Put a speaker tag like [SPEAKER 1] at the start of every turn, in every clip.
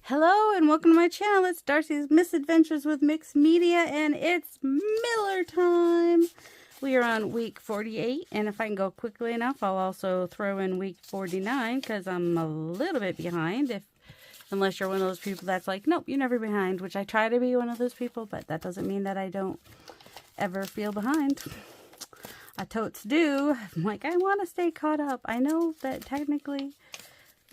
[SPEAKER 1] Hello and welcome to my channel. It's Darcy's Misadventures with Mixed Media and it's Miller time. We are on week 48 and if I can go quickly enough I'll also throw in week 49 because I'm a little bit behind unless you're one of those people that's like, nope, you're never behind, which I try to be one of those people, but that doesn't mean that I don't ever feel behind. I totes do. I'm like, I want to stay caught up. I know that technically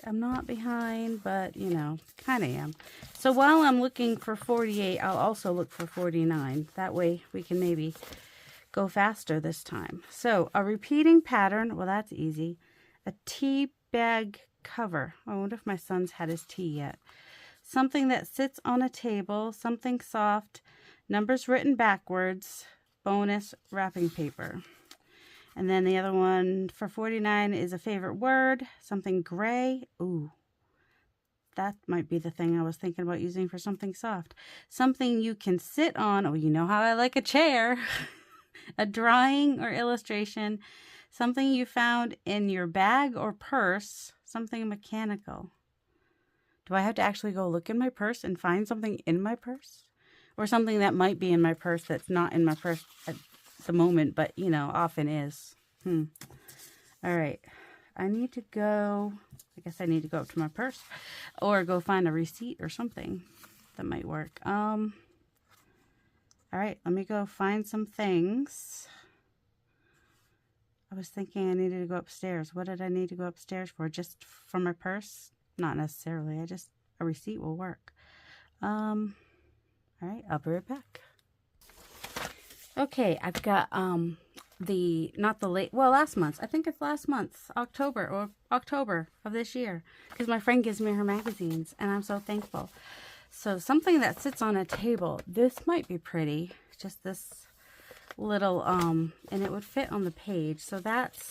[SPEAKER 1] I'm not behind, but, you know, kind of am. So while I'm looking for 48, I'll also look for 49. That way we can maybe go faster this time. So a repeating pattern, well, that's easy. A tea bag cover. I wonder if my son's had his tea yet. Something that sits on a table, something soft, numbers written backwards, bonus wrapping paper. And then the other one for 49 is a favorite word, something gray. Ooh, that might be the thing I was thinking about using for something soft. Something you can sit on. Oh, you know how I like a chair. A drawing or illustration. Something you found in your bag or purse. Something mechanical. Do I have to actually go look in my purse and find something in my purse? Or something that might be in my purse that's not in my purse at the moment, but you know, often is. All right, I need to go, I guess I need to go up to my purse or go find a receipt or something that might work. All right, let me go find some things. I was thinking I needed to go upstairs. What did I need to go upstairs for? Just for my purse? Not necessarily. A receipt will work. All right, I'll be right back. Okay, I've got last month. I think it's last month, October of this year, because my friend gives me her magazines and I'm so thankful. So something that sits on a table. This might be pretty. Just this little and it would fit on the page. So that's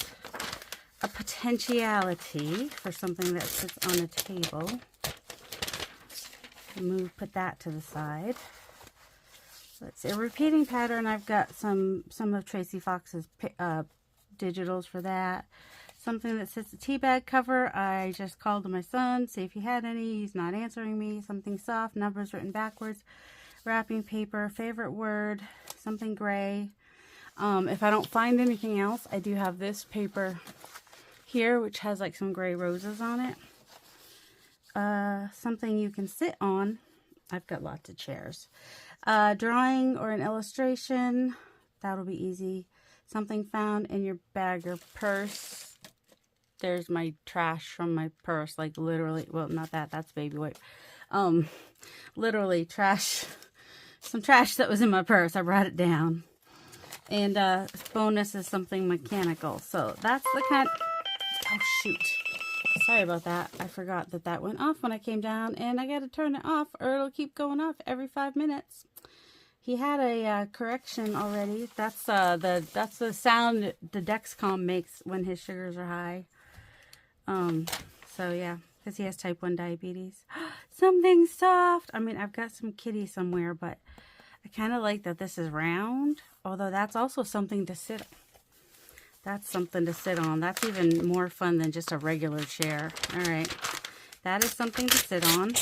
[SPEAKER 1] a potentiality for something that sits on a table. Put that to the side. Let's see, a repeating pattern. I've got some of Tracy Fox's digitals for that. Something that sits a tea bag cover. I just called to my son, see if he had any. He's not answering me. Something soft, numbers written backwards, wrapping paper, favorite word, something gray. If I don't find anything else, I do have this paper here, which has like some gray roses on it. Something you can sit on. I've got lots of chairs. Drawing or an illustration, that'll be easy. Something found in your bag or purse. There's my trash from my purse, like literally, well, not that, that's baby wipe. Literally trash, some trash that was in my purse. I brought it down. And bonus is something mechanical. So that's the kind, oh shoot. Sorry about that. I forgot that went off when I came down, and I got to turn it off or it'll keep going off every 5 minutes. He had a correction already. That's the sound the Dexcom makes when his sugars are high. So yeah, because he has type 1 diabetes. Something soft. I mean, I've got some kitty somewhere, but I kind of like that this is round. Although that's also something to sit on. That's something to sit on. That's even more fun than just a regular chair. All right. That is something to sit on.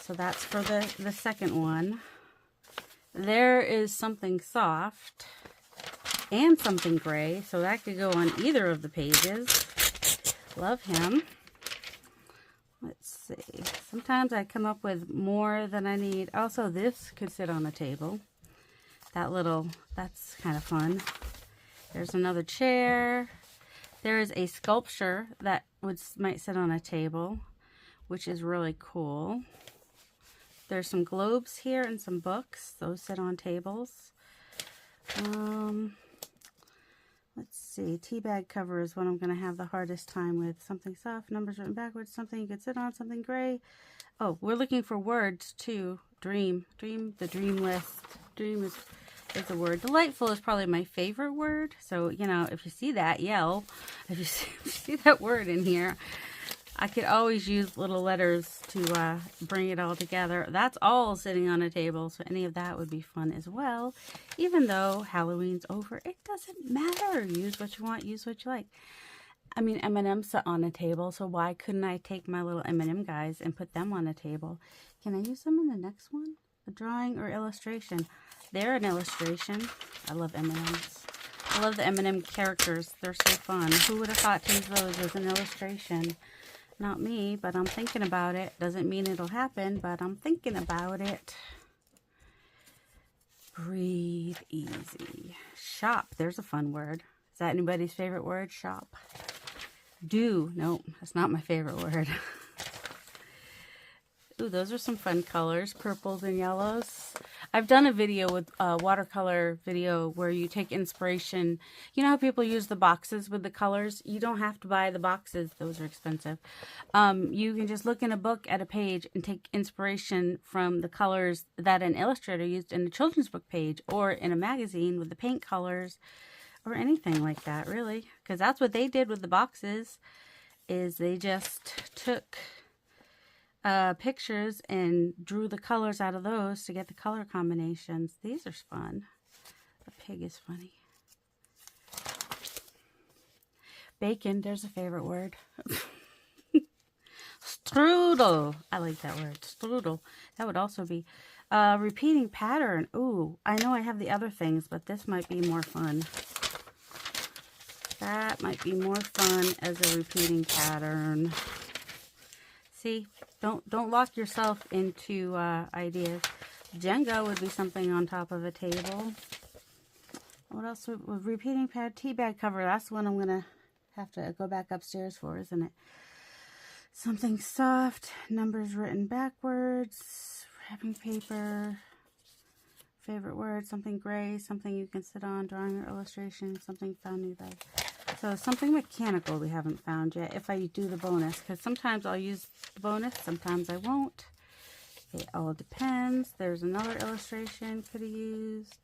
[SPEAKER 1] So that's for the second one. There is something soft and something gray. So that could go on either of the pages. Love him. Let's see. Sometimes I come up with more than I need. Also, this could sit on a table. That's kind of fun. There's another chair. There is a sculpture that might sit on a table, which is really cool. There's some globes here and some books. Those sit on tables. Let's see. Tea bag cover is what I'm going to have the hardest time with. Something soft, numbers written backwards, something you could sit on, something gray. Oh, we're looking for words too. Dream, the dream list. Dream is a word. Delightful is probably my favorite word. So, you know, if you see that, yell. If you see that word in here, I could always use little letters to bring it all together. That's all sitting on a table, so any of that would be fun as well. Even though Halloween's over, it doesn't matter. Use what you want, use what you like. I mean, M&M's sit on a table, so why couldn't I take my little M&M guys and put them on a table? Can I use them in the next one? A drawing or illustration? They're an illustration. I love M&M's. I love the M&M characters. They're so fun. Who would have thought to use those as an illustration? Not me, but I'm thinking about it. Doesn't mean it'll happen, but I'm thinking about it. Breathe easy. Shop. There's a fun word. Is that anybody's favorite word? Shop. Do. Nope, that's not my favorite word. Ooh, those are some fun colors. Purples and yellows. I've done a video with a watercolor video where you take inspiration. You know how people use the boxes with the colors? You don't have to buy the boxes. Those are expensive. You can just look in a book at a page and take inspiration from the colors that an illustrator used in a children's book page or in a magazine with the paint colors or anything like that, really. Because that's what they did with the boxes, is they just took pictures and drew the colors out of those to get the color combinations. These are fun. The pig is funny. Bacon, there's a favorite word. Strudel. I like that word. Strudel. That would also be repeating pattern. Ooh, I know I have the other things, but this might be more fun. That might be more fun as a repeating pattern. See, don't lock yourself into ideas. Jenga would be something on top of a table. What else? With repeating pad, tea bag cover. That's the one I'm gonna have to go back upstairs for, isn't it? Something soft. Numbers written backwards. Wrapping paper. Favorite word. Something gray. Something you can sit on. Drawing or illustration. Something found new bag. So something mechanical we haven't found yet if I do the bonus, because sometimes I'll use the bonus, sometimes I won't. It all depends. There's another illustration could have used.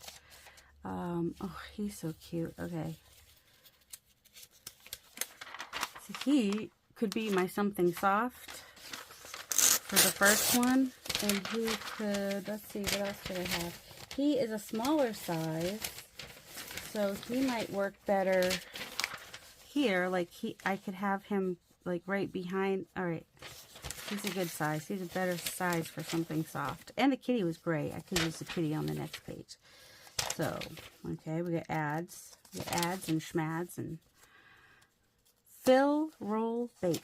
[SPEAKER 1] Oh, he's so cute. Okay. So he could be my something soft for the first one. And he could, let's see, what else could I have? He is a smaller size, so he might work better here. Like I could have him like right behind. All right, he's a good size. He's a better size for something soft. And the kitty was gray. I could use the kitty on the next page. So, okay, we got ads. We got ads and schmads and fill, roll, bake.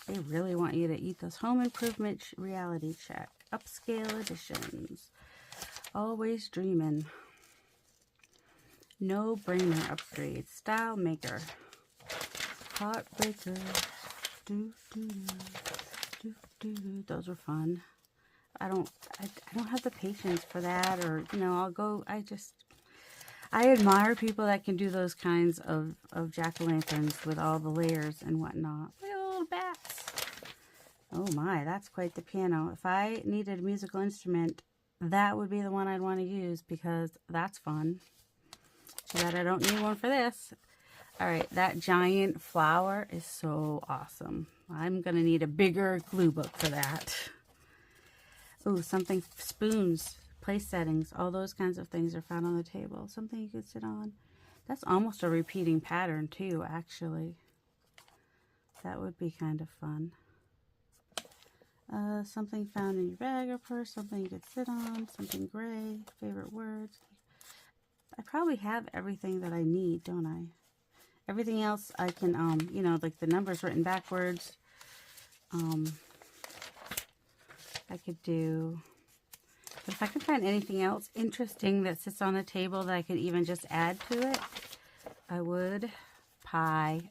[SPEAKER 1] They really want you to eat those home improvement reality check. Upscale editions. Always dreaming. No brainer upgrade. Style maker. Heartbreaker. Those are fun. I don't have the patience for that, or you know, I admire people that can do those kinds of jack-o'-lanterns with all the layers and whatnot. Look at the little bats. Oh my, that's quite the piano. If I needed a musical instrument, that would be the one I'd want to use, because that's fun. Too bad I don't need one for this. Alright, that giant flower is so awesome. I'm going to need a bigger glue book for that. Oh, something, spoons, place settings, all those kinds of things are found on the table. Something you could sit on. That's almost a repeating pattern too, actually. That would be kind of fun. Something found in your bag or purse, something you could sit on, something gray, favorite words. I probably have everything that I need, don't I? Everything else I can, you know, like the numbers written backwards. I could do, but if I could find anything else interesting that sits on the table that I could even just add to it, I would. Pie.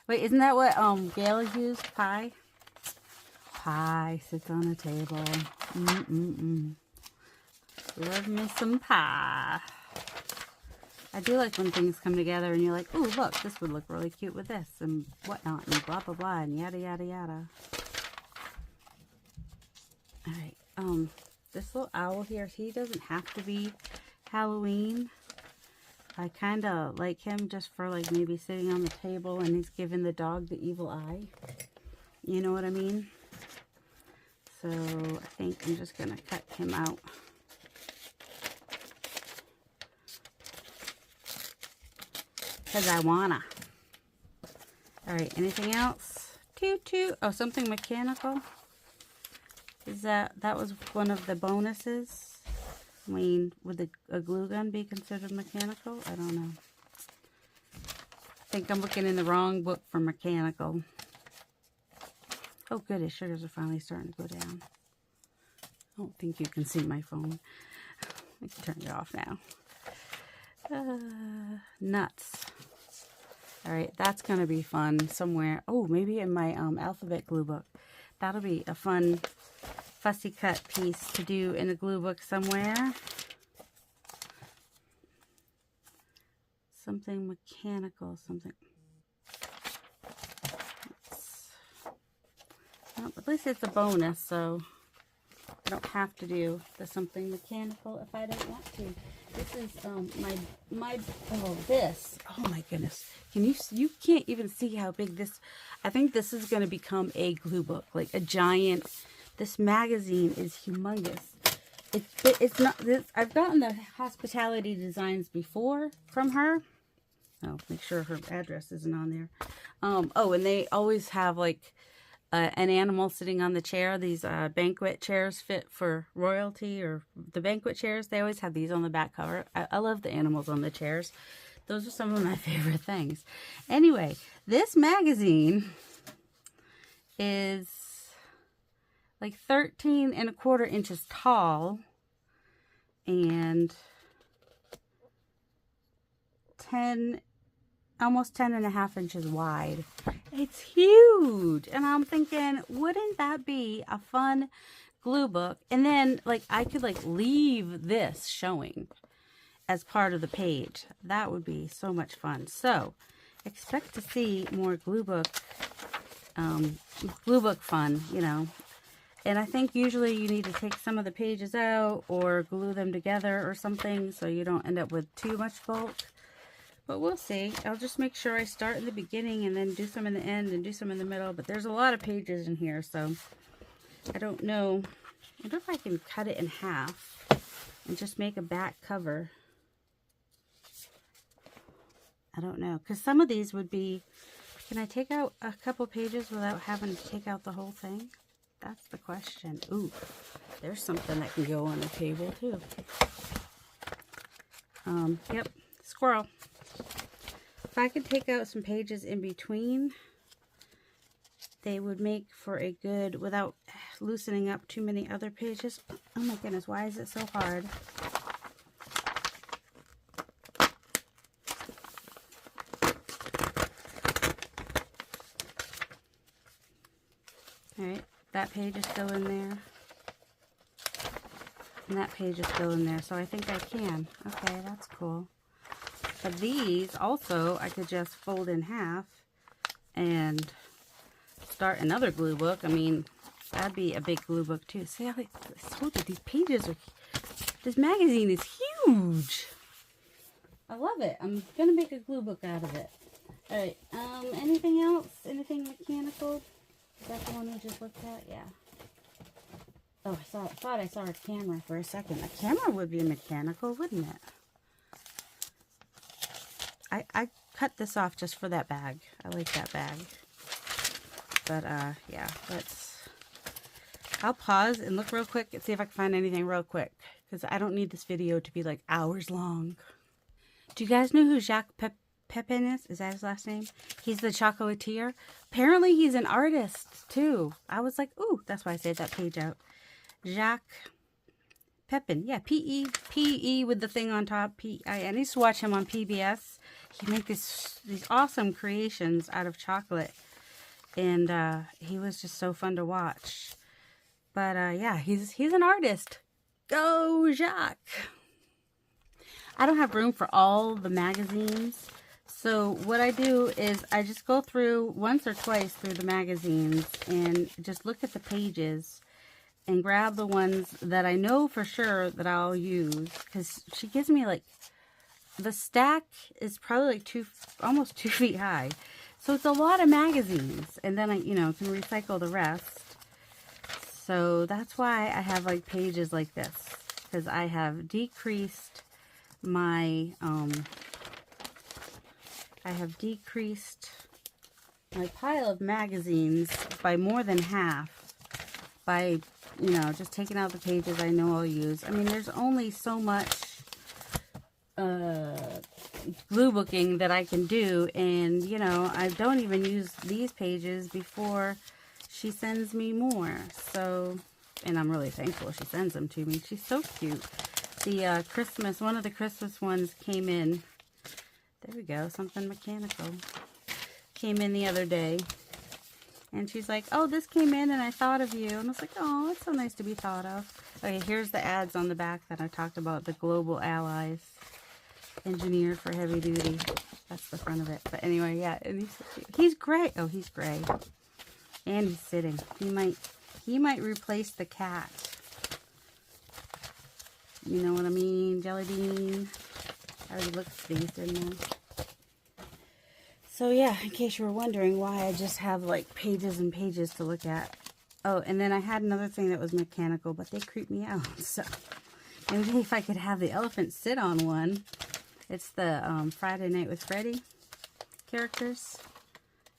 [SPEAKER 1] Wait, isn't that what Gail used? Pie? Pie sits on a table. Love me some pie. I do like when things come together and you're like, ooh, look, this would look really cute with this and whatnot and blah, blah, blah and yada, yada, yada. Alright, this little owl here, he doesn't have to be Halloween. I kind of like him just for like maybe sitting on the table and he's giving the dog the evil eye. You know what I mean? So I think I'm just going to cut him out. Because I wanna. All right, anything else? Oh, something mechanical. Is that was one of the bonuses? I mean, would a glue gun be considered mechanical? I don't know. I think I'm looking in the wrong book for mechanical. Oh, good. His sugars are finally starting to go down. I don't think you can see my phone. I can turn it off now. Nuts. All right, that's going to be fun somewhere. Oh, maybe in my alphabet glue book. That'll be a fun fussy cut piece to do in a glue book somewhere. Something mechanical, something. Well, at least it's a bonus, so I don't have to do the something mechanical if I don't want to. This is this. Oh my goodness. You can't even see how big this. I think this is going to become a glue book, like a giant. This magazine is humongous. It's not this. I've gotten the hospitality designs before from her. Oh, make sure her address isn't on there. Oh, and they always have like an animal sitting on the chair. These banquet chairs fit for royalty, or the banquet chairs. They always have these on the back cover. I love the animals on the chairs. Those are some of my favorite things. Anyway, this magazine is like 13¼ inches tall and almost 10½ inches wide. It's huge. And I'm thinking, wouldn't that be a fun glue book? And then like I could like leave this showing as part of the page. That would be so much fun. So expect to see more glue book fun, you know. And I think usually you need to take some of the pages out or glue them together or something so you don't end up with too much bulk. But we'll see. I'll just make sure I start in the beginning and then do some in the end and do some in the middle. But there's a lot of pages in here, so I don't know. I wonder if I can cut it in half and just make a back cover. I don't know. Because some of these would be... Can I take out a couple pages without having to take out the whole thing? That's the question. Ooh, there's something that can go on a table, too. Yep, squirrel. If I could take out some pages in between, they would make for a good, without loosening up too many other pages. Oh my goodness, why is it so hard? Alright, that page is still in there. And that page is still in there, so I think I can. Okay, that's cool. But these also, I could just fold in half and start another glue book. I mean, that'd be a big glue book too. See, I told you, these pages are, this magazine is huge. I love it. I'm going to make a glue book out of it. Alright, anything else? Anything mechanical? Is that the one we just looked at? Yeah. Oh, I thought I saw a camera for a second. A camera would be mechanical, wouldn't it? I cut this off just for that bag. I like that bag. But, yeah, I'll pause and look real quick and see if I can find anything real quick. Because I don't need this video to be, like, hours long. Do you guys know who Jacques Pepin is? Is that his last name? He's the chocolatier. Apparently, he's an artist, too. I was like, ooh, that's why I said that page out. Jacques Pepin. Yeah, P-E with the thing on top. I used to watch him on PBS. He made these awesome creations out of chocolate. And he was just so fun to watch. But yeah, he's an artist. Go, Jacques! I don't have room for all the magazines. So what I do is I just go through once or twice through the magazines and just look at the pages and grab the ones that I know for sure that I'll use. Because she gives me like, the stack is probably like almost 2 feet high. So it's a lot of magazines. And then I, can recycle the rest. So that's why I have like pages like this. Because I have decreased my, my pile of magazines by more than half by, you know, just taking out the pages I know I'll use. I mean, there's only so much glue booking that I can do, and, you know, I don't even use these pages before she sends me more. So, and I'm really thankful she sends them to me. She's so cute. The Christmas, one of the Christmas ones came in. There we go, something mechanical. Came in the other day. And she's like, oh, this came in and I thought of you. And I was like, oh, it's so nice to be thought of. Okay, here's the ads on the back that I talked about. The Global Allies. Engineered for heavy duty. That's the front of it. But anyway, yeah. And he's gray. Oh, he's gray. And he's sitting. He might replace the cat. You know what I mean? Jelly bean. I already looked at these, didn't I? So yeah, in case you were wondering why I just have like pages and pages to look at. Oh, and then I had another thing that was mechanical, but they creep me out. So maybe if I could have the elephant sit on one. It's the Friday Night with Freddy characters.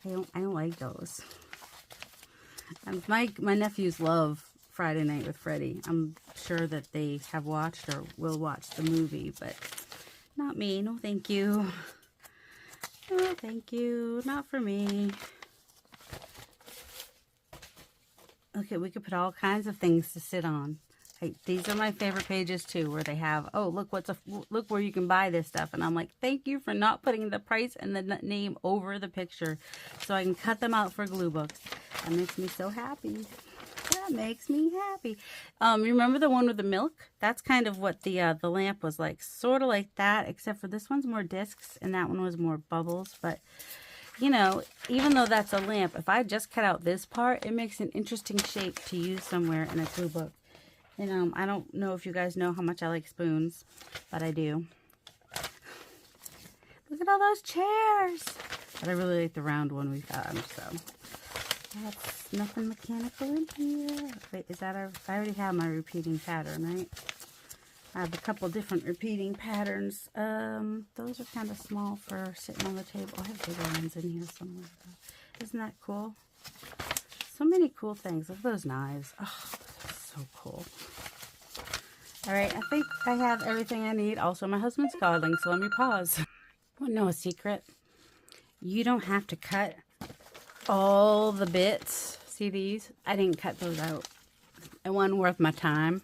[SPEAKER 1] I don't like those. My nephews love Friday Night with Freddy. I'm sure that they have watched or will watch the movie, but not me. No, thank you. No, thank you. Not for me. Okay, we could put all kinds of things to sit on. These are my favorite pages too, where they have, oh, look where you can buy this stuff. And I'm like, thank you for not putting the price and the name over the picture so I can cut them out for glue books. That makes me so happy. That makes me happy. Remember the one with the milk? That's kind of what the lamp was like. Sort of like that, except for this one's more discs and that one was more bubbles. But, you know, even though that's a lamp, if I just cut out this part, it makes an interesting shape to use somewhere in a glue book. And I don't know if you guys know how much I like spoons, but I do. Look at all those chairs. But I really like the round one we found, so. That's nothing mechanical in here. Wait, is that I already have my repeating pattern, right? I have a couple different repeating patterns. Those are kind of small for sitting on the table. I have bigger ones in here somewhere. Isn't that cool? So many cool things. Look at those knives. Oh, so cool. All right, I think I have everything I need. Also, my husband's calling, so let me pause. Want to know a secret? You don't have to cut all the bits. See these? I didn't cut those out. It wasn't worth my time.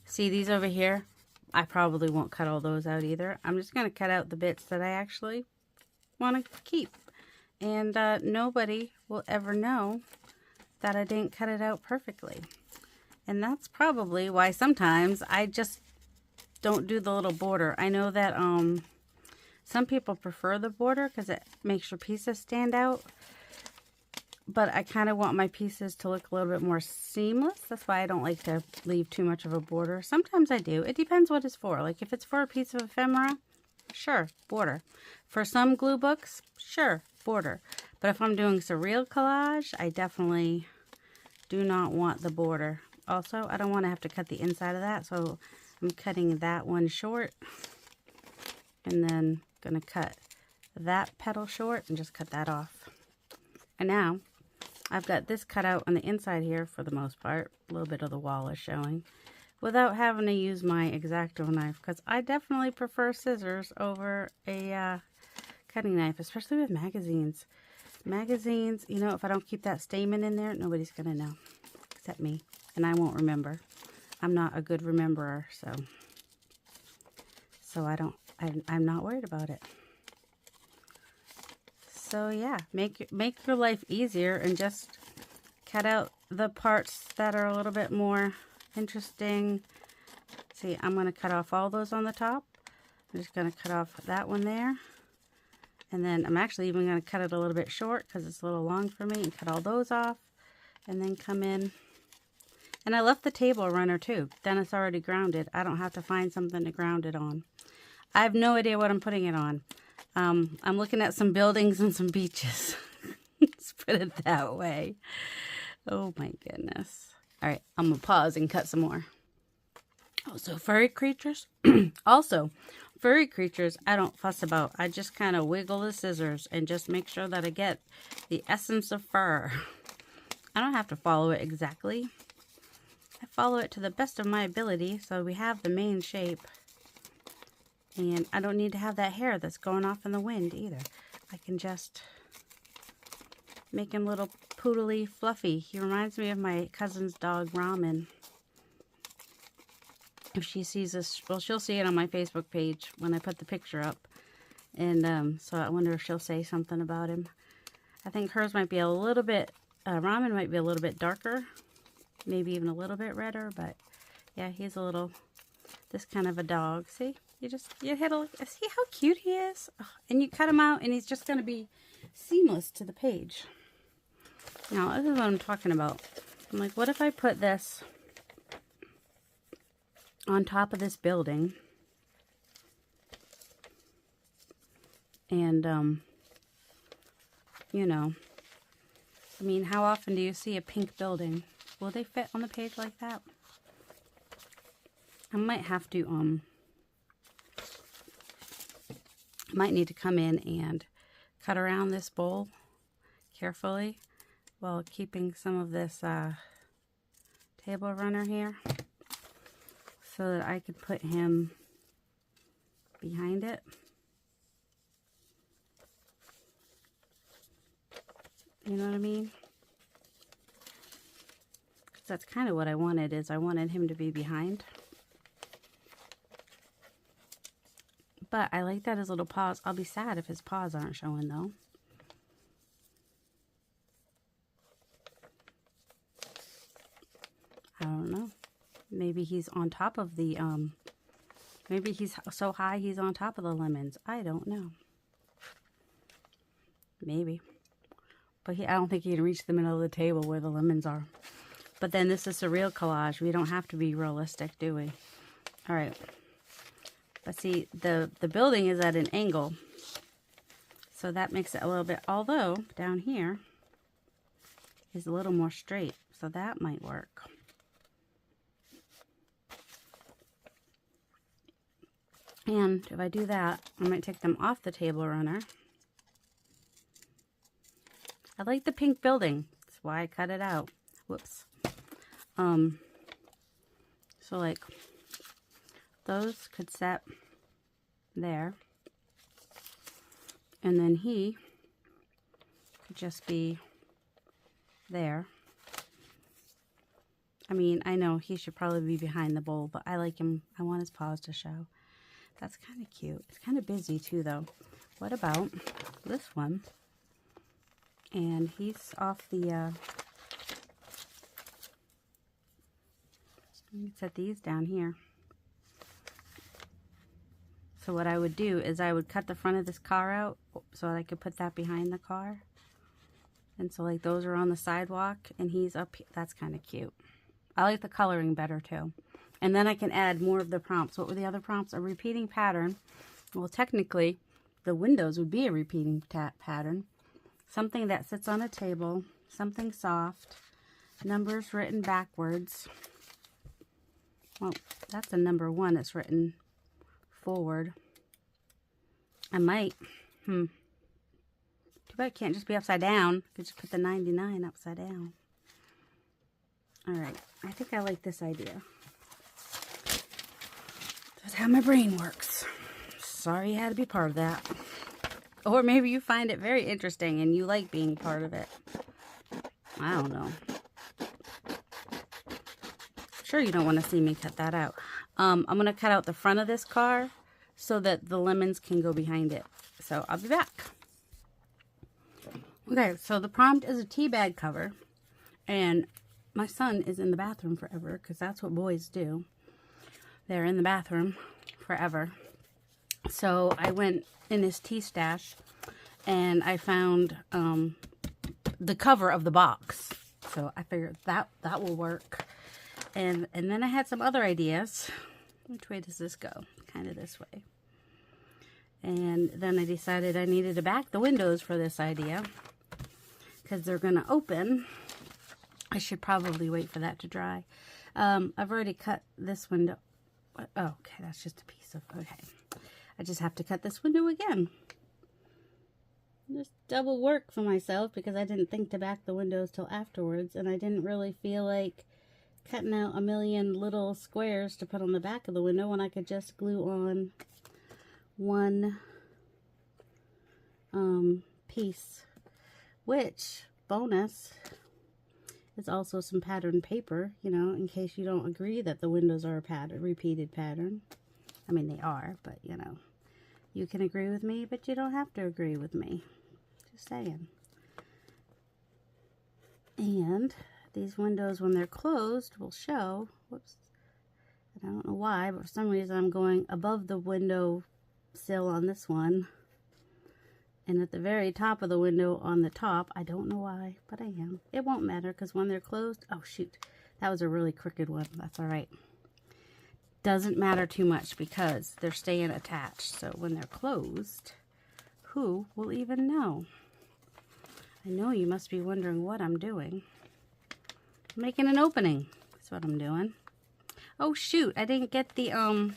[SPEAKER 1] See these over here? I probably won't cut all those out either. I'm just going to cut out the bits that I actually want to keep. And nobody will ever know that I didn't cut it out perfectly. And that's probably why sometimes I just don't do the little border. I know that some people prefer the border because it makes your pieces stand out. But I kind of want my pieces to look a little bit more seamless. That's why I don't like to leave too much of a border. Sometimes I do. It depends what it's for. Like if it's for a piece of ephemera, sure, border. For some glue books, sure, border. But if I'm doing surreal collage, I definitely do not want the border. Also, I don't want to have to cut the inside of that, so I'm cutting that one short. And then going to cut that petal short and just cut that off. And now, I've got this cut out on the inside here for the most part. A little bit of the wall is showing. Without having to use my X-Acto knife, because I definitely prefer scissors over a cutting knife, especially with magazines. Magazines, you know, if I don't keep that stamen in there, nobody's going to know, except me. And I won't remember. I'm not a good rememberer, so I'm not worried about it. So yeah, make your life easier and just cut out the parts that are a little bit more interesting. See, I'm going to cut off all those on the top. I'm just going to cut off that one there. And then I'm actually even going to cut it a little bit short because it's a little long for me, and cut all those off. And then come in. And I left the table runner too. Then it's already grounded. I don't have to find something to ground it on. I have no idea what I'm putting it on. I'm looking at some buildings and some beaches. Let's put it that way. Oh my goodness. All right, I'm going to pause and cut some more. Oh, so furry creatures. Also, Furry creatures, I don't fuss about. I just kind of wiggle the scissors and just make sure that I get the essence of fur. I don't have to follow it exactly. I follow it to the best of my ability, so we have the main shape. And I don't need to have that hair that's going off in the wind either. I can just make him little poodly fluffy. He reminds me of my cousin's dog, Ramen. If she sees this, well, she'll see it on my Facebook page when I put the picture up. And so I wonder if she'll say something about him. I think hers might be a little bit, Ramen might be a little bit darker. Maybe even a little bit redder, but yeah, he's a little, this kind of a dog. See? You hit a, see how cute he is? Oh, and you cut him out and he's just going to be seamless to the page. Now, this is what I'm talking about. I'm like, what if I put this on top of this building? And, you know, I mean, how often do you see a pink building? Will they fit on the page like that? I might have to, might need to come in and cut around this bowl carefully while keeping some of this table runner here so that I could put him behind it. You know what I mean? 'Cause that's kind of what I wanted, is I wanted him to be behind. But I like that his little paws, I'll be sad if his paws aren't showing though. I don't know. Maybe he's on top of the, maybe he's so high he's on top of the lemons. I don't know. Maybe. But I don't think he can reach the middle of the table where the lemons are. But then this is a real collage. We don't have to be realistic, do we? All right. But see, the building is at an angle. So that makes it a little bit, although down here is a little more straight. So that might work. And if I do that, I might take them off the table runner. I like the pink building. That's why I cut it out. Whoops. So like those could set there. And then he could just be there. I mean, I know he should probably be behind the bowl, but I like him. I want his paws to show. That's kind of cute. It's kind of busy too, though. What about this one? And he's off the, set these down here. So what I would do is I would cut the front of this car out so that I could put that behind the car. And so like those are on the sidewalk and he's up here. That's kind of cute. I like the coloring better too. And then I can add more of the prompts. What were the other prompts? A repeating pattern. Well, technically, the windows would be a repeating pattern. Something that sits on a table. Something soft. Numbers written backwards. Well, that's a number 1 that's written forward. I might. Too bad it can't just be upside down. I could just put the 99 upside down. Alright, I think I like this idea. That's how my brain works. Sorry you had to be part of that. Or maybe you find it very interesting and you like being part of it. I don't know. Sure you don't want to see me cut that out. I'm going to cut out the front of this car so that the lemons can go behind it. So I'll be back. Okay, so the prompt is a tea bag cover. And my son is in the bathroom forever because that's what boys do. They're in the bathroom forever. So I went in his tea stash and I found the cover of the box. So I figured that will work. And then I had some other ideas. Which way does this go? Kind of this way. And then I decided I needed to back the windows for this idea because they're going to open. I should probably wait for that to dry. I've already cut this window. Oh, okay, that's just a piece of, okay. I just have to cut this window again. Just double work for myself because I didn't think to back the windows till afterwards, and I didn't really feel like cutting out a million little squares to put on the back of the window when I could just glue on one piece, which, bonus, is also some pattern paper, you know, in case you don't agree that the windows are a repeated pattern. I mean, they are, but, you know, you can agree with me, but you don't have to agree with me. Just saying. And these windows, when they're closed, will show, whoops, I don't know why, but for some reason I'm going above the window sill on this one, and at the very top of the window on the top. I don't know why, but I am. It won't matter because when they're closed, oh shoot, that was a really crooked one. That's all right. Doesn't matter too much because they're staying attached. So when they're closed, who will even know? I know you must be wondering what I'm doing. I'm making an opening. That's what I'm doing. Oh shoot, I didn't get the I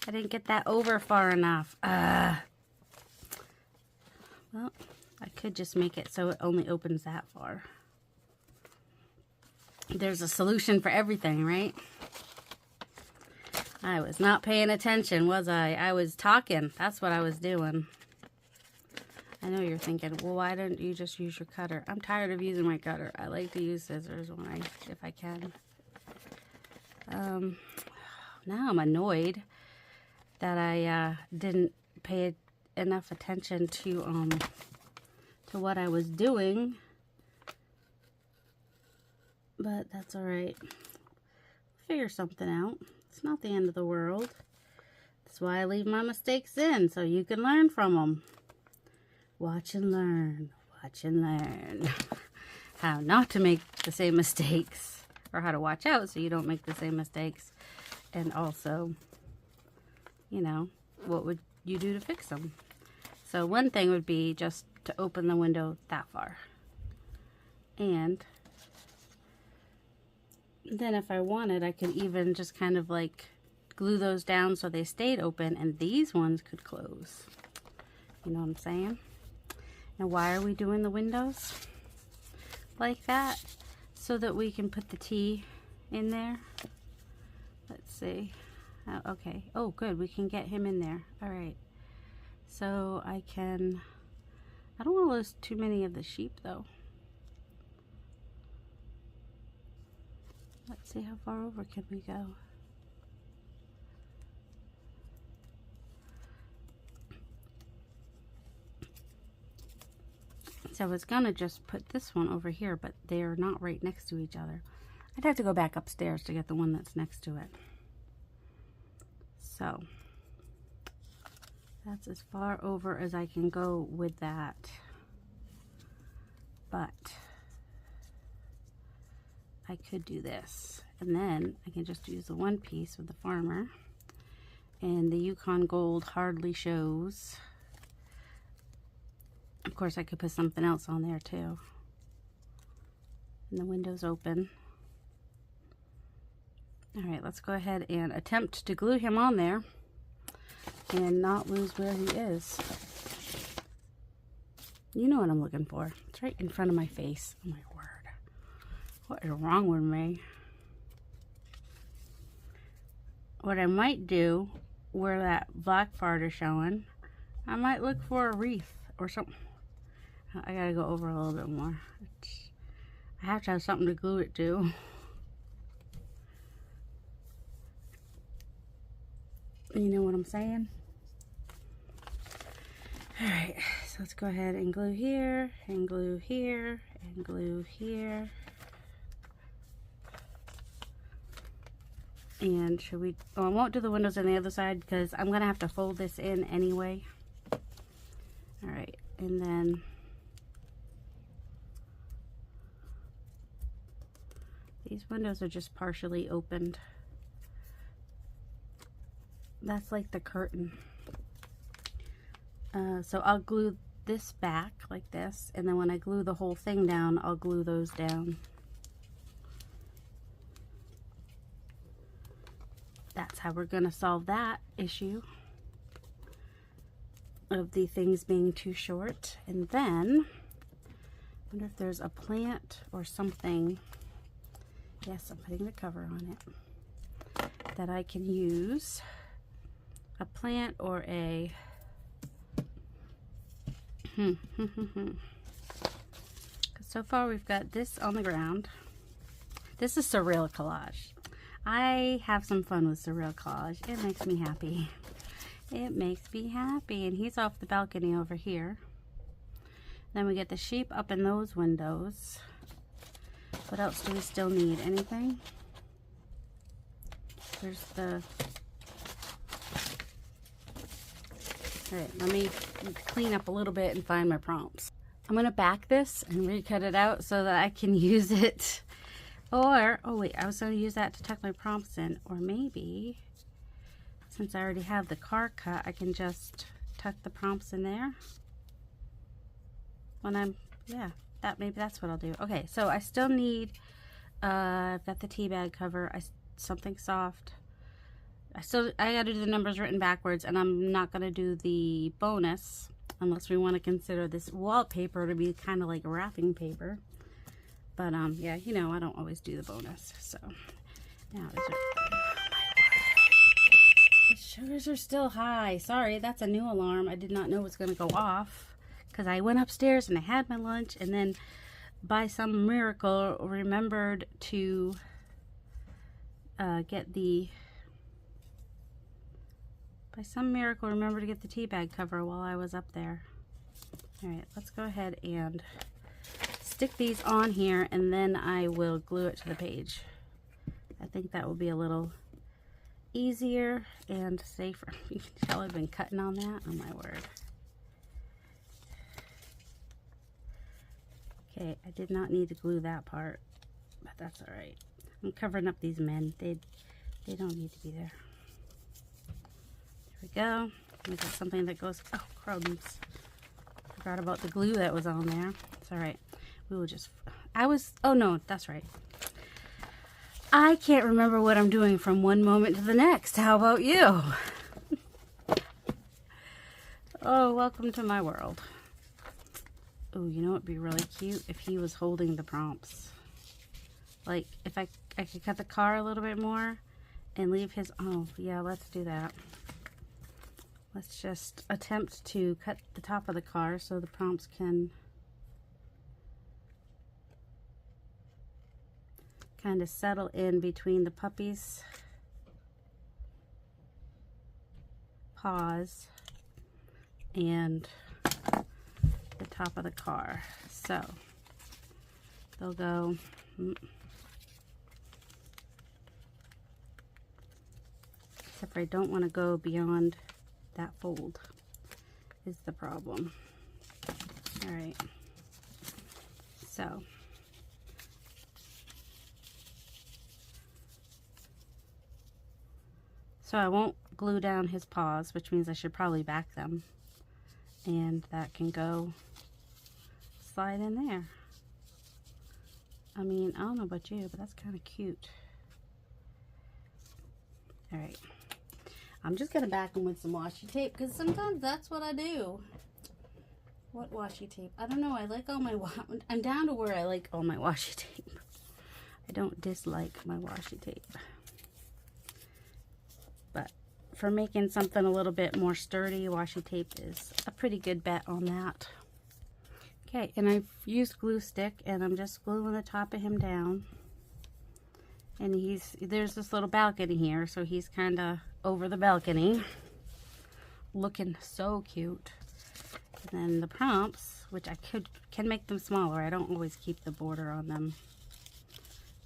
[SPEAKER 1] didn't get that over far enough. Well, I could just make it so it only opens that far. There's a solution for everything, right? I was not paying attention, was I? I was talking. That's what I was doing. I know you're thinking, well, why didn't you just use your cutter? I'm tired of using my cutter. I like to use scissors if I can. Now I'm annoyed that I didn't pay enough attention to what I was doing, but that's all right. Figure something out. It's not the end of the world. That's why I leave my mistakes in, so you can learn from them. Watch and learn. Watch and learn. How not to make the same mistakes, or how to watch out so you don't make the same mistakes, and also, you know, what would you do to fix them? So one thing would be just to open the window that far. And then if I wanted, I could even just kind of like glue those down so they stayed open and these ones could close. You know what I'm saying? Now why are we doing the windows like that? So that we can put the tea in there. Let's see. Okay. Oh, good. We can get him in there. All right. So I don't want to lose too many of the sheep though. Let's see how far over can we go. So I was gonna just put this one over here, but they're not right next to each other. I'd have to go back upstairs to get the one that's next to it. So that's as far over as I can go with that. But I could do this, and then I can just use the one piece with the farmer, and the Yukon Gold hardly shows. Of course I could put something else on there too, and the window's open. All right, let's go ahead and attempt to glue him on there and not lose where he is. You know what I'm looking for. It's right in front of my face. Oh my word. What is wrong with me? What I might do, where that black part is showing, I might look for a wreath or something. I gotta go over a little bit more. I have to have something to glue it to. You know what I'm saying? Alright, so let's go ahead and glue here, and glue here, and glue here. And should we, oh, I won't do the windows on the other side because I'm going to have to fold this in anyway. Alright, and then these windows are just partially opened. That's like the curtain. So I'll glue this back like this, and then when I glue the whole thing down, I'll glue those down. That's how we're going to solve that issue. of the things being too short. And then, I wonder if there's a plant or something. Yes, I'm putting the cover on it. That I can use. A plant or a... So far we've got this on the ground. This is surreal collage. I have some fun with surreal collage. It makes me happy. It makes me happy. And he's off the balcony over here. Then we get the sheep up in those windows. What else do we still need? Anything? There's the... Alright, let me clean up a little bit and find my prompts. I'm going to back this and recut it out so that I can use it. Or, oh wait, I was going to use that to tuck my prompts in. Or maybe, since I already have the card cut, I can just tuck the prompts in there. When I'm, yeah, maybe that's what I'll do. Okay, so I still need, I've got the tea bag cover, something soft. I gotta do the numbers written backwards, and I'm not gonna do the bonus unless we want to consider this wallpaper to be kind of like wrapping paper. But yeah, you know, I don't always do the bonus. So now the sugars are still high. Sorry, that's a new alarm. I did not know it was gonna go off because I went upstairs and I had my lunch, and then by some miracle remembered to get the tea bag cover while I was up there. Alright, let's go ahead and stick these on here, and then I will glue it to the page. I think that will be a little easier and safer. You can tell I've been cutting on that. Oh my word. Okay, I did not need to glue that part, but that's alright. I'm covering up these men. They don't need to be there. There we go. We got something that goes, oh, crumbs. Forgot about the glue that was on there. It's alright. We will just, oh no, that's right. I can't remember what I'm doing from one moment to the next. How about you? Oh, welcome to my world. Oh, you know what would be really cute? If he was holding the prompts. Like, if I could cut the car a little bit more and leave his, oh, yeah, let's do that. Let's just attempt to cut the top of the car so the prompts can kind of settle in between the puppy's paws and the top of the car. So they'll go except for I don't want to go beyond that fold is the problem. All right, so I won't glue down his paws, which means I should probably back them, and that can go slide in there. I mean, I don't know about you, but that's kind of cute. All right, I'm just gonna back them with some washi tape because sometimes that's what I do. What washi tape? I don't know. I like all my I'm down to where I like all my washi tape. I don't dislike my washi tape. But for making something a little bit more sturdy, washi tape is a pretty good bet on that. Okay, and I've used glue stick, and I'm just gluing the top of him down. And there's this little balcony here, so he's kind of over the balcony, looking so cute. And then the prompts, which I can make them smaller. I don't always keep the border on them,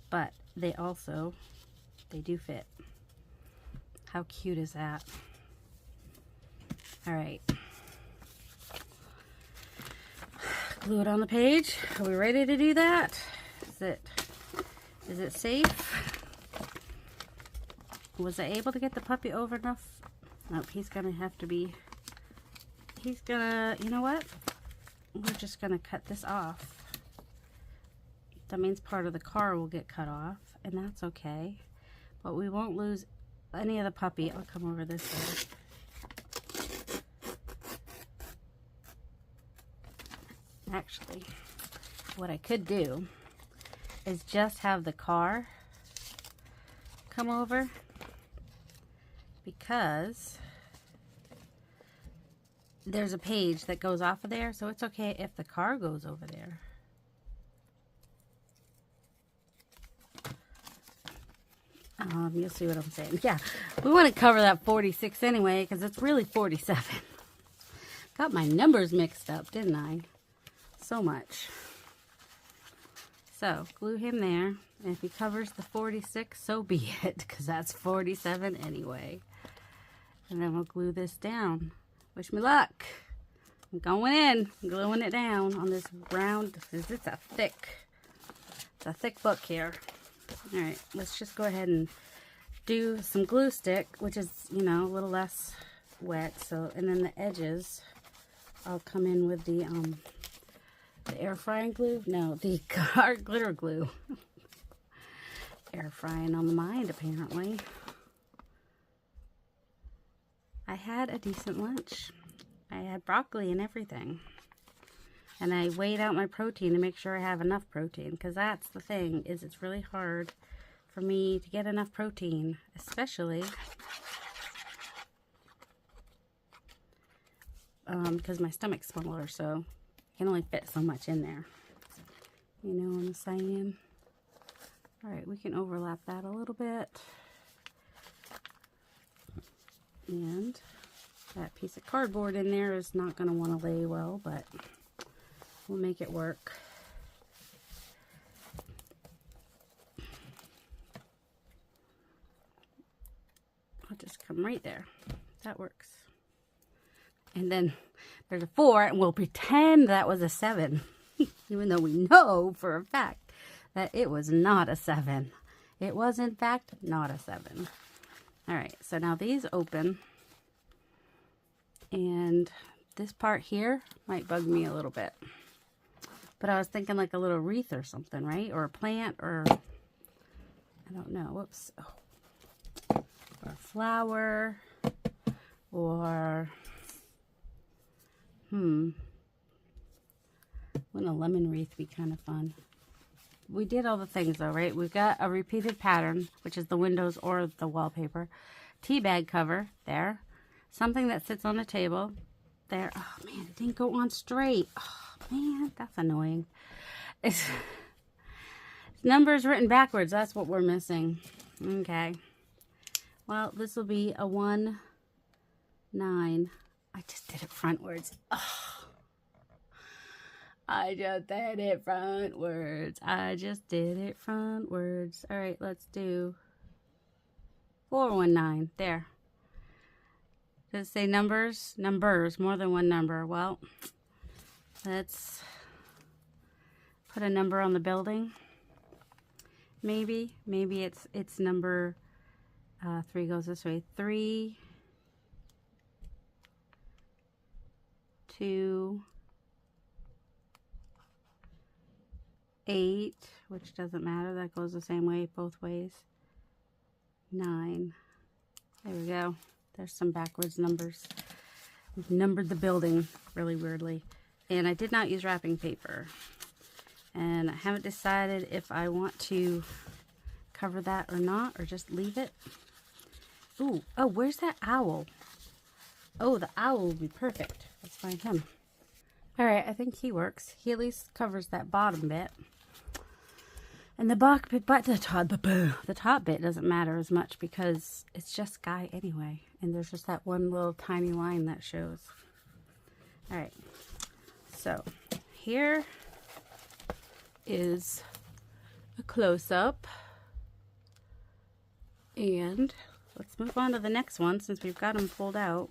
[SPEAKER 1] but they do fit. How cute is that? All right. Glue it on the page. Are we ready to do that? Is it safe? Was I able to get the puppy over enough? Nope, he's gonna have to be, you know what? We're just gonna cut this off. That means part of the car will get cut off, and that's okay. But we won't lose any of the puppy. I'll come over this way. Actually, what I could do is just have the car come over, because there's a page that goes off of there, so it's okay if the car goes over there. You'll see what I'm saying. Yeah, we want to cover that 46 anyway, because it's really 47. Got my numbers mixed up, didn't I? So much. So, glue him there. And if he covers the 46, so be it, because that's 47 anyway. And then we'll glue this down. Wish me luck. I'm going in, gluing it down on this round. It's a thick book here. All right, let's just go ahead and do some glue stick, which is, you know, a little less wet. So, and then the edges, I'll come in with the air frying glue. No, the car glitter glue. Air frying on the mind, apparently. I had a decent lunch. I had broccoli and everything. And I weighed out my protein to make sure I have enough protein, because that's the thing, is it's really hard for me to get enough protein, especially because my stomach's smaller, so I can only fit so much in there. You know what I'm saying? All right, we can overlap that a little bit. And that piece of cardboard in there is not going to want to lay well, but we'll make it work. I'll just come right there. That works. And then there's a 4, and we'll pretend that was a 7, even though we know for a fact that it was not a 7. It was, in fact, not a 7. All right, so now these open, and this part here might bug me a little bit. But I was thinking like a little wreath or something, right? Or a plant, or I don't know. Whoops. Oh. Or a flower, or wouldn't a lemon wreath be kind of fun? We did all the things though, right? We've got a repeated pattern, which is the windows or the wallpaper. Tea bag cover there. Something that sits on a table there. Oh man, it didn't go on straight. Oh man, that's annoying. It's numbers written backwards. That's what we're missing. Okay. Well, this will be a 1, 9. I just did it frontwards. Oh, I just did it frontwards. I just did it frontwards. All right, let's do 419. There. Does it say numbers? Numbers, more than one number. Well, let's put a number on the building. Maybe it's number 3 goes this way. 3, 2, 8, which doesn't matter. That goes the same way both ways. 9. There we go. There's some backwards numbers. We've numbered the building really weirdly. And I did not use wrapping paper. And I haven't decided if I want to cover that or not, or just leave it. Ooh, oh, where's that owl? Oh, the owl will be perfect. Let's find him. All right, I think he works. He at least covers that bottom bit. And the the top bit doesn't matter as much because it's just sky anyway. And there's just that one little tiny line that shows. All right, so here is a close-up. And let's move on to the next one since we've got them pulled out.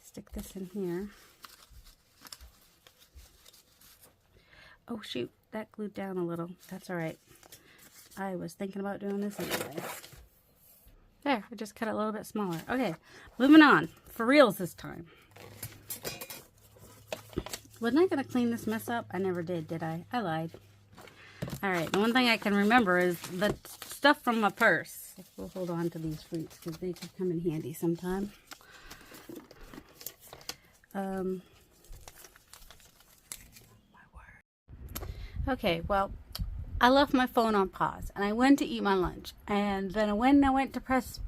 [SPEAKER 1] Stick this in here. Oh shoot, that glued down a little. That's all right. I was thinking about doing this anyway. There, I just cut it a little bit smaller. Okay, moving on. For reals this time. Wasn't I going to clean this mess up? I never did I? I lied. All right, the one thing I can remember is the stuff from my purse. We'll hold on to these fruits because they could come in handy sometime. Okay, well, I left my phone on pause and I went to eat my lunch. And then when I went to press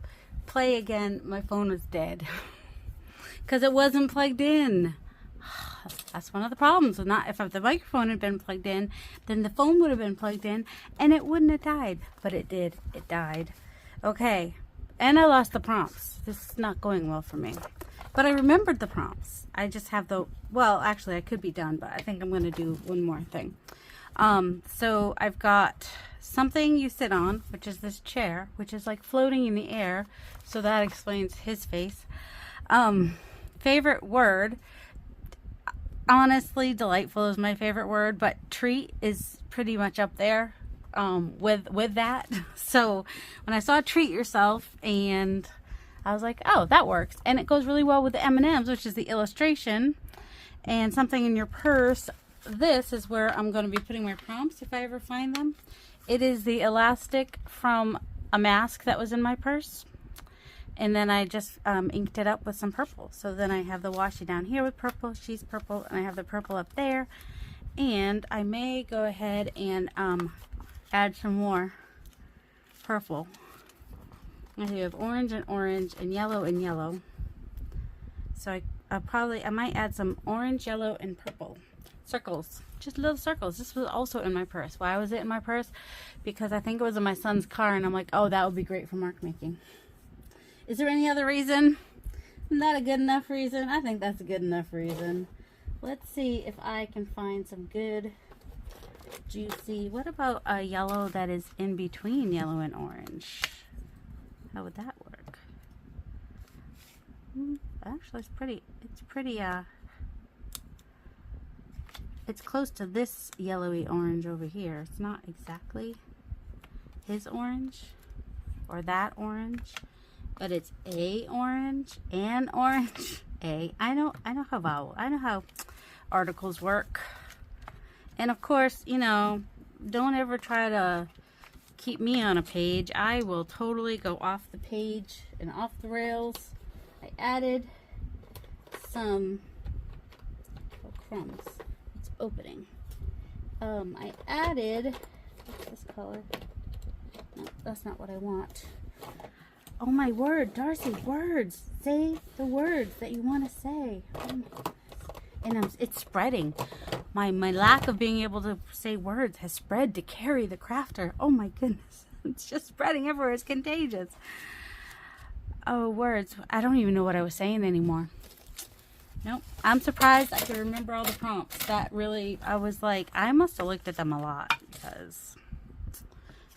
[SPEAKER 1] play again, my phone was dead because it wasn't plugged in. That's one of the problems. Not if the microphone had been plugged in, then the phone would have been plugged in and it wouldn't have died. But it did. It died. Okay. And I lost the prompts. This is not going well for me. But I remembered the prompts. I just have well, actually I could be done, but I think I'm going to do one more thing. So I've got something you sit on, which is this chair, which is like floating in the air. So that explains his face. Favorite word. Honestly, delightful is my favorite word, but treat is pretty much up there with that. So when I saw treat yourself, and I was like, oh, that works. And it goes really well with the M&Ms, which is the illustration, and something in your purse. This is where I'm going to be putting my prompts if I ever find them. It is the elastic from a mask that was in my purse. And then I just inked it up with some purple. So then I have the washi down here with purple. She's purple. And I have the purple up there. And I may go ahead and add some more purple. And you have orange and yellow and yellow. So I might add some orange, yellow, and purple circles. Just little circles. This was also in my purse. Why was it in my purse? Because I think it was in my son's car. And I'm like, oh, that would be great for mark making. Is there any other reason? Isn't that a good enough reason? I think that's a good enough reason. Let's see if I can find some good, juicy. What about a yellow that is in between yellow and orange? How would that work? Actually, it's pretty, it's close to this yellowy orange over here. It's not exactly his orange or that orange. But it's a orange and orange. I know how articles work. And of course, you know, don't ever try to keep me on a page. I will totally go off the page and off the rails. I added some crumbs. It's opening. I added, what's this color? No, that's not what I want. Oh my word, Darcy, words. Say the words that you want to say. And it's spreading. My lack of being able to say words has spread to Carrie the crafter. Oh my goodness. It's just spreading everywhere. It's contagious. Oh, words. I don't even know what I was saying anymore. Nope. I'm surprised I can remember all the prompts. That really, I was like, I must have looked at them a lot, because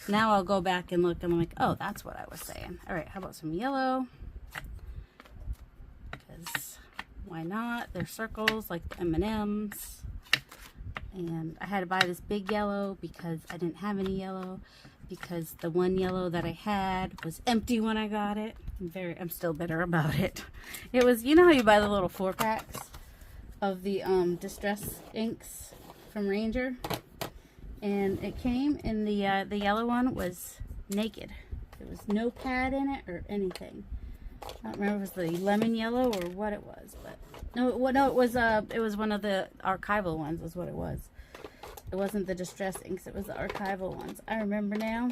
[SPEAKER 1] now I'll go back and look and I'm like, oh, that's what I was saying. All right, how about some yellow? Because why not? They're circles like the M&Ms. And I had to buy this big yellow because I didn't have any yellow, because the one yellow that I had was empty when I got it. I'm still bitter about it. It was, you know how you buy the little 4-packs of the distress inks from Ranger? And it came in the yellow one was naked. There was no pad in it or anything. I don't remember if it was the lemon yellow or what it was, but no, it was one of the archival ones is what it was. It wasn't the distress inks, it was the archival ones. I remember now.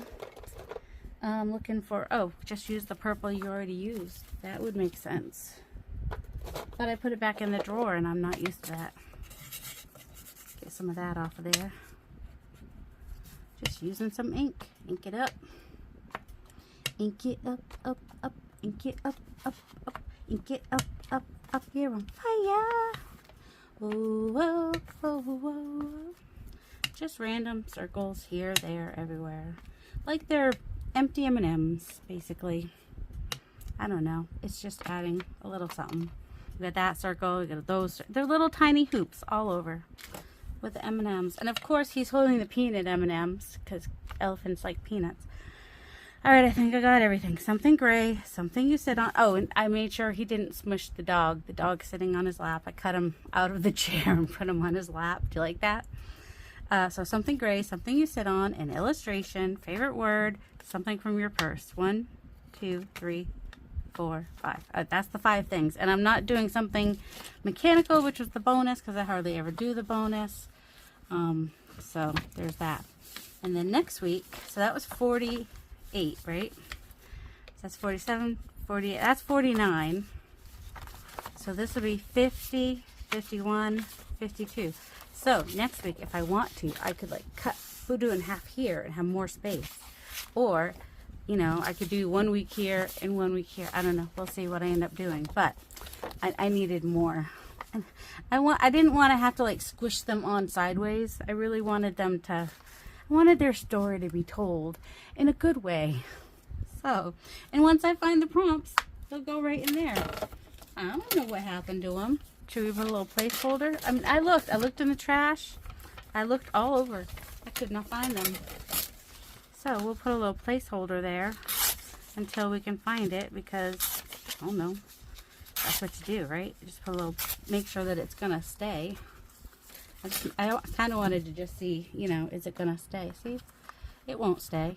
[SPEAKER 1] I'm looking for, oh, just use the purple you already used. That would make sense. But I put it back in the drawer and I'm not used to that. Get some of that off of there. Just using some ink. Ink it up. Ink it up, up, up. Ink it up, up, up. Ink it up, up, up. You're on fire. Whoa, whoa, whoa, whoa. Just random circles here, there, everywhere. Like they're empty M&Ms, basically. I don't know. It's just adding a little something. We got that circle. We got those. They're little tiny hoops all over with the M&Ms. And of course, he's holding the peanut M&Ms because elephants like peanuts. All right, I think I got everything. Something gray, something you sit on. Oh, and I made sure he didn't smush the dog. The dog's sitting on his lap. I cut him out of the chair and put him on his lap. Do you like that? So something gray, something you sit on, an illustration, favorite word, something from your purse. 1, 2, 3, 4, 5. That's the 5 things. And I'm not doing something mechanical, which was the bonus, because I hardly ever do the bonus. So there's that. And then next week, so that was 48, right? So that's 47, 48, that's 49. So this will be 50, 51, 52. So next week, if I want to, I could like cut voodoo in half here and have more space. Or, you know, I could do 1 week here and 1 week here. I don't know. We'll see what I end up doing. But I needed more. And I didn't want to have to like squish them on sideways. I really wanted them to, I wanted their story to be told in a good way. So, and once I find the prompts, they'll go right in there. I don't know what happened to them. Should we put a little placeholder? I mean, I looked in the trash. I looked all over. I could not find them. So we'll put a little placeholder there until we can find it, because, I don't know, that's what you do, right? Just put a little, make sure that it's gonna stay. I kind of wanted to just see, you know, is it gonna stay? See, it won't stay,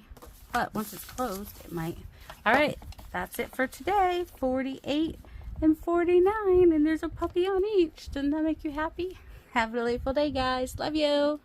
[SPEAKER 1] but once it's closed, it might. All right, that's it for today. 48 and 49, and there's a puppy on each. Doesn't that make you happy? Have a delightful day, guys. Love you.